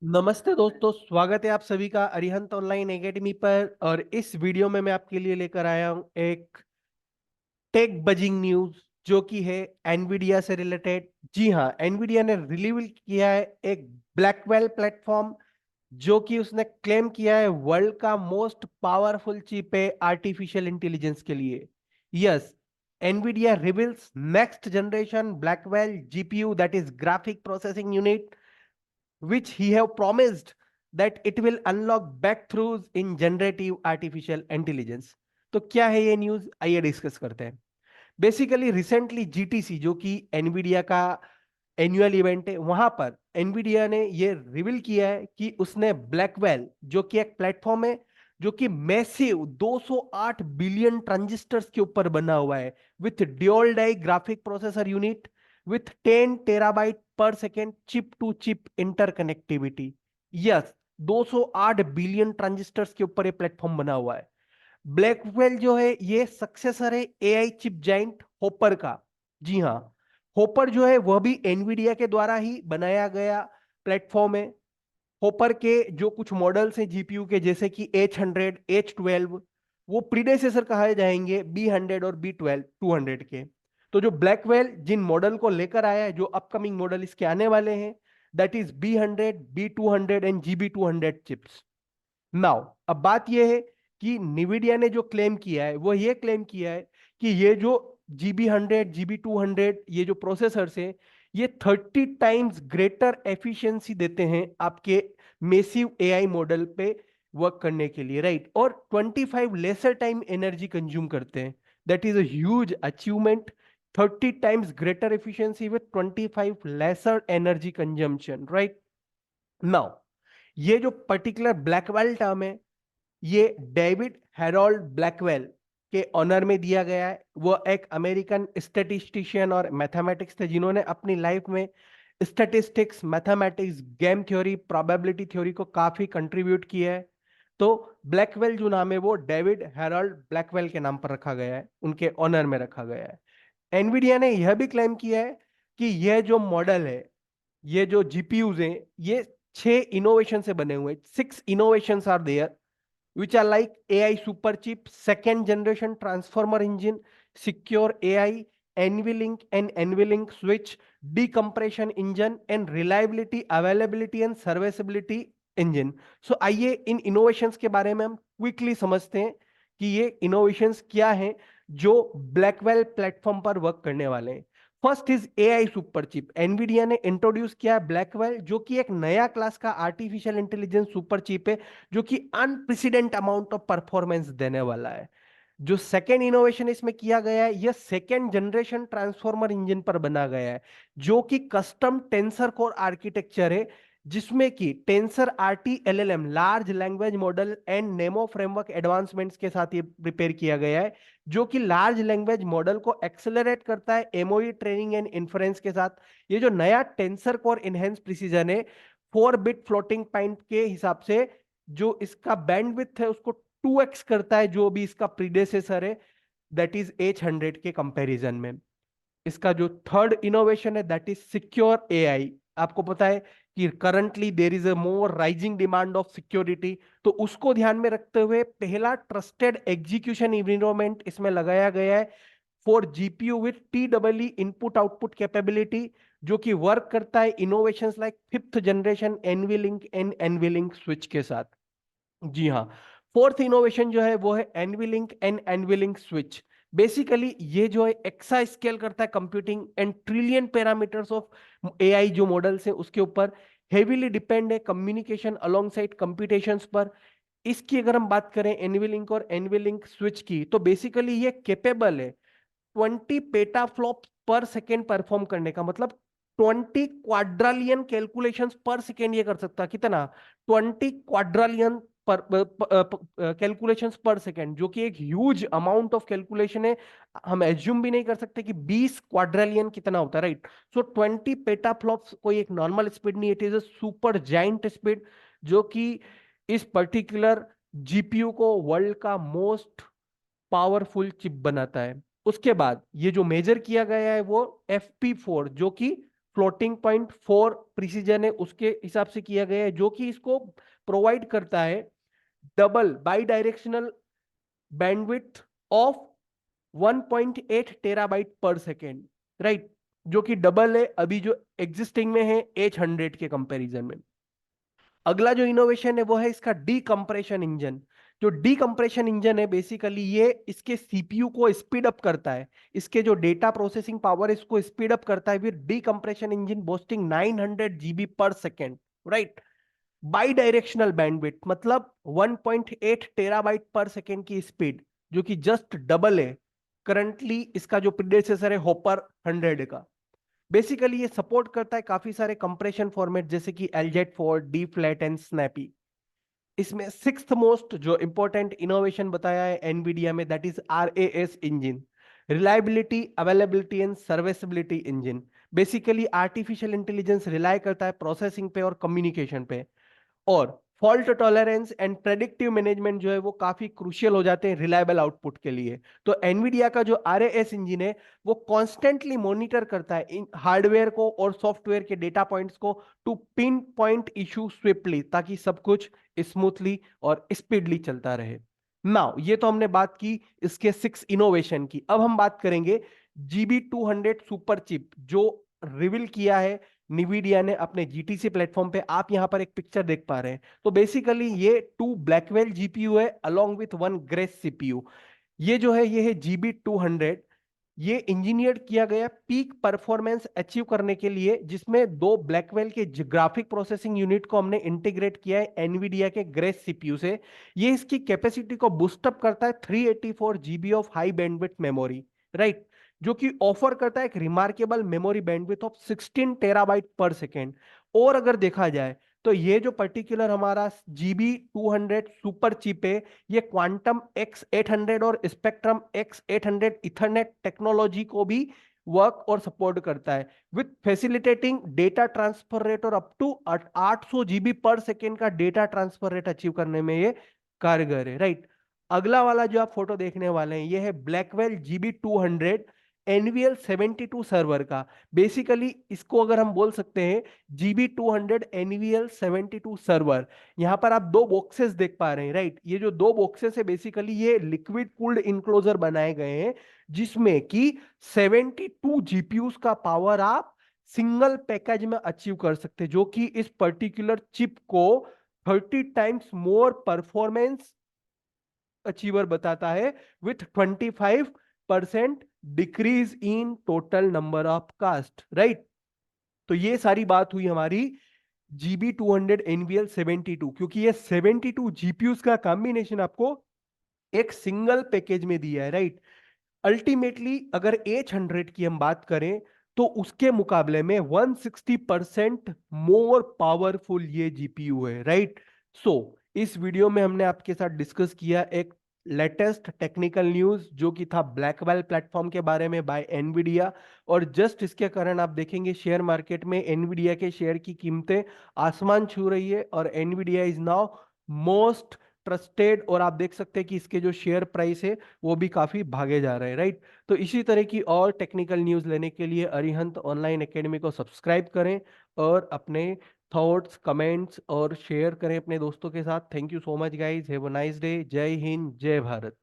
नमस्ते दोस्तों, स्वागत है आप सभी का अरिहंत ऑनलाइन एकेडमी पर। और इस वीडियो में मैं आपके लिए लेकर आया हूं एक टेक बजिंग न्यूज जो कि है एनवीडिया से रिलेटेड। जी हाँ, एनवीडिया ने रिलीव किया है एक ब्लैकवेल प्लेटफॉर्म जो कि उसने क्लेम किया है वर्ल्ड का मोस्ट पावरफुल चिप है आर्टिफिशियल इंटेलिजेंस के लिए। Yes, Nvidia reveals next generation Blackwell GPU, that is graphic processing unit, which he have promised that it will unlock breakthroughs in generative artificial intelligence। तो क्या है ये news, आइए discuss करते हैं। बेसिकली रिसेंटली जीटीसी जो कि एनवीडिया का एनुअल इवेंट है, वहां पर एनवीडिया ने ये रिवील किया है कि उसने ब्लैकवेल जो कि एक प्लेटफॉर्म है जो कि मैसिव 208 बिलियन ट्रांजिस्टर्स के ऊपर बना हुआ है, with dual die graphic processor unit, with 10 terabyte per second chip to chip interconnectivity. Yes, 208 billion transistors के ऊपर ये प्लेटफॉर्म बना हुआ है। ब्लैकवेल जो है ये सक्सेसर है एआई चिप जाइंट होपर का। जी हाँ, होपर जो है वह भी एनवीडिया के द्वारा ही बनाया गया प्लेटफॉर्म है। होपर के जो कुछ मॉडल्स हैं जीपीयू के, जैसे कि H100, H12, वो प्रीडेसेसर कहा जाएंगे B100 और B12 200 के। तो जो ब्लैकवेल जिन मॉडल को लेकर आया है, जो अपकमिंग मॉडल इसके आने वाले हैं, that is B100, B200 and GB200 chips. Now अब बात यह है कि निविडिया ने जो क्लेम किया है वो ये क्लेम किया है कि ये जो GB100, GB200 ये जो प्रोसेसर्स है, ये 30 टाइम्स ग्रेटर एफिशिएंसी देते हैं आपके मेसिव एआई मॉडल पे वर्क करने के लिए, राइट। और 25 लेसर टाइम एनर्जी कंज्यूम करते हैं। That is a huge achievement. 30 times greater efficiency with 25 lesser energy consumption, right. Now ये जो पर्टिकुलर ब्लैकवेल टर्म है, ये डेविड हेरोल्ड ब्लैकवेल के ऑनर में दिया गया है। वो एक अमेरिकन स्टैटिस्टिशियन और मैथमेटिक्स थे जिन्होंने अपनी लाइफ में statistics, mathematics, game theory, probability theory को काफी कंट्रीब्यूट किया है। तो ब्लैकवेल जो नाम है वो डेविड हेरोल्ड ब्लैकवेल के नाम पर रखा गया है, उनके ऑनर में रखा गया है। एनवीडिया ने यह भी क्लेम किया है कि यह जो मॉडल है, ये जो जीपीयूज हैं, ये 6 इनोवेशन से बने हुए, 6 innovations are there, which are like AI superchip, second generation transformer engine, secure AI, NVLink and NVLink switch, decompression engine, and reliability, availability and serviceability engine। So आइए इन इनोवेशंस के बारे में हम क्विकली समझते हैं कि ये इनोवेशंस क्या हैं जो ब्लैकवेल प्लेटफॉर्म पर वर्क करने वाले हैं। First is AI super chip. Nvidia ने इंट्रोड्यूस किया है ब्लैकवेल जो कि एक नया क्लास का आर्टिफिशियल इंटेलिजेंस सुपर चिप है जो कि अनप्रेसिडेंट अमाउंट ऑफ परफॉर्मेंस देने वाला है। जो सेकेंड इनोवेशन इसमें किया गया है, यह सेकेंड जनरेशन ट्रांसफॉर्मर इंजन पर बना गया है जो कि कस्टम टेंसर कोर आर्किटेक्चर है, जिसमें कि tensor RT LLM, large language model and Nemo framework advancements के साथ ये प्रिपेयर किया गया है, जो कि लार्ज लैंग्वेज मॉडल को एक्सेलरेट करता है एमओई ट्रेनिंग एंड इन्फ्रेंस के साथ। ये जो नया टेंसर कोर इनहेंस प्रिसीजन है, 4 बिट फ्लोटिंग पॉइंट के हिसाब से जो इसका बैंडविड्थ है उसको 2x करता है जो भी इसका प्रीडेसेसर है, दैट इज H100 के कंपैरिजन में। इसका जो थर्ड इनोवेशन है दैट इज सिक्योर एआई। आपको पता है कि currently there is a more rising demand of security, तो उसको ध्यान में रखते हुए पहला ट्रस्टेड एग्जीक्यूशन इन्वायरमेंट इसमें लगाया गया है for GPU with TEE input output capability, जो कि वर्क करता है innovations like fifth generation NVLink and NVLink switch के साथ। जी हाँ, फोर्थ इनोवेशन जो है वो है NVLink and NVLink switch. Basically ये जो है एक्सा स्केल करता है computing and trillion parameters of AI जो मॉडल्स है उसके ऊपर हेवीली डिपेंड है कम्युनिकेशन अलोंग साइड कंप्यूटेशंस पर। इसकी अगर हम बात करें एनवीलिंक और एनवीलिंक स्विच की, तो बेसिकली ये केपेबल है 20 पेटाफ्लॉप पर सेकेंड परफॉर्म करने का, मतलब 20 क्वाड्रालियन कैलकुलेशंस पर सेकेंड ये कर सकता है। कितना? 20 क्वाड्रालियन पर कैलकुलेशंस पर सेकेंड, जो कि एक ह्यूज अमाउंट ऑफ कैलकुलेशन है। हम एज्यूम भी नहीं कर सकते कि 20 क्वाड्रालियन कितना होता है, राइट। सो 20 पेटाफ्लॉप्स कोई एक नॉर्मल स्पीड नहीं, it is a super giant speed, जो कि इस पर्टिकुलर जीपीयू को वर्ल्ड का मोस्ट पावरफुल चिप बनाता है। उसके बाद ये जो मेजर किया गया है वो FP4, जो कि फ्लोटिंग पॉइंट 4 प्रिसीजन है उसके हिसाब से किया गया है, जो कि इसको प्रोवाइड करता है double by directional bandwidth of 1.8 terabyte per second, right, जो कि डबल है अभी जो एग्जिस्टिंग में है H100 के कंपैरिजन में। अगला जो इनोवेशन है वो है इसका डीकंप्रेशन इंजन। जो डीकंप्रेशन इंजन है बेसिकली ये इसके सीपीयू को स्पीड अप करता है, इसके जो डेटा प्रोसेसिंग पावर है इसको स्पीड अप करता है with decompression engine boosting 900 GB पर second, right. Bidirectional bandwidth मतलब 1.8 टेराबाइट पर सेकेंड की स्पीड, जो कि जस्ट डबल है करंटली इसका जो प्रीडेसेसर है होपर 100 का। बेसिकली ये सपोर्ट करता है काफी सारे कंप्रेशन फॉर्मेट जैसे कि LZ4, D flat and snappy. इसमें सिक्स्थ मोस्ट जो इंपॉर्टेंट इनोवेशन बताया है एनवीडिया में, that is RAS engine, reliability, availability and serviceability engine. Basically artificial intelligence rely करता है प्रोसेसिंग पे और कम्युनिकेशन पे, और fault tolerance and predictive management जो है वो काफी क्रूशियल हो जाते हैं रिलायबल आउटपुट के लिए। तो एनवीडिया का जो RAS इंजन है वो कॉन्स्टेंटली मॉनिटर करता है इन हार्डवेयर को और सॉफ्टवेयर के डेटा पॉइंट्स को to pinpoint issue swiftly, ताकि सब कुछ स्मूथली और स्पीडली चलता रहे। नाउ ये तो हमने बात की इसके 6 इनोवेशन की। अब हम बात करेंगे GB200 सुपर चिप जो रिवील किया है निविडिया ने अपने GTC प्लेटफॉर्म पे। आप यहां पर एक पिक्चर देख पा रहे हैं। तो बेसिकली ये 2 ब्लैकवेल जीपीयू है अलोंग विथ 1 ग्रेस सीपीयू। ये जो है ये है GB200। ये इंजीनियर किया गया पीक परफॉर्मेंस अचीव करने के लिए, जिसमें 2 ब्लैकवेल के ग्राफिक प्रोसेसिंग यूनिट को हमने इंटीग्रेट किया है एनवीडिया के ग्रेस सीपीयू से। ये इसकी कैपेसिटी को बूस्टअप करता है 384 GB of high bandwidth memory, right, जो कि ऑफर करता है एक remarkable memory bandwidth of 16 terabyte per second. और अगर देखा जाए तो ये जो पर्टिकुलर हमारा GB200 सुपर चिप है ये क्वांटम X800 और स्पेक्ट्रम X800 इथरनेट टेक्नोलॉजी को भी वर्क और सपोर्ट करता है, with facilitating data transfer rate और अप टू 800 जीबी पर सेकेंड का डेटा ट्रांसफर रेट अचीव करने में ये कारगर है, राइट। अगला वाला जो आप फोटो देखने वाले हैं ये है ब्लैकवेल GB200 NVL72 सर्वर का। बेसिकली इसको अगर हम बोल सकते हैं GB200 NVL72 सर्वर। यहां पर आप 2 बॉक्सेस देख पा रहे हैं, राइट। ये जो 2 बॉक्सेस है बेसिकली ये लिक्विड कूल्ड इनक्लोजर बनाए गए हैं, जिसमें कि 72 जीपीयूज का पावर आप सिंगल पैकेज में अचीव कर सकते हैं, जो कि इस पर्टिकुलर चिप को 30 टाइम्स मोर परफॉर्मेंस अचीवर बताता है, with 25% decrease in total number of cost, right. तो ये सारी बात हुई हमारी GB200 NVL72, क्योंकि ये 72 जीपीयूज का कॉम्बिनेशन आपको एक सिंगल पैकेज में दिया है, राइट। अल्टीमेटली अगर H100 की हम बात करें तो उसके मुकाबले में 160% मोर पावरफुल ये जीपीयू है, राइट। सो इस वीडियो में हमने आपके साथ डिस्कस किया एक लेटेस्ट टेक्निकल न्यूज जो कि था ब्लैकवेल प्लेटफॉर्म के बारे में बाय एनवीडिया। और जस्ट इसके कारण आप देखेंगे शेयर मार्केट में एनवीडिया के शेयर की कीमतें आसमान छू रही है और Nvidia is now most trusted, और आप देख सकते हैं कि इसके जो शेयर प्राइस है वो भी काफी भागे जा रहे हैं, राइट। तो इसी तरह की और टेक्निकल न्यूज लेने के लिए अरिहंत ऑनलाइन एकेडमी को सब्सक्राइब करें और अपने थॉट्स कमेंट्स और शेयर करें अपने दोस्तों के साथ। Thank you so much guys, have a nice day. जय हिंद, जय भारत।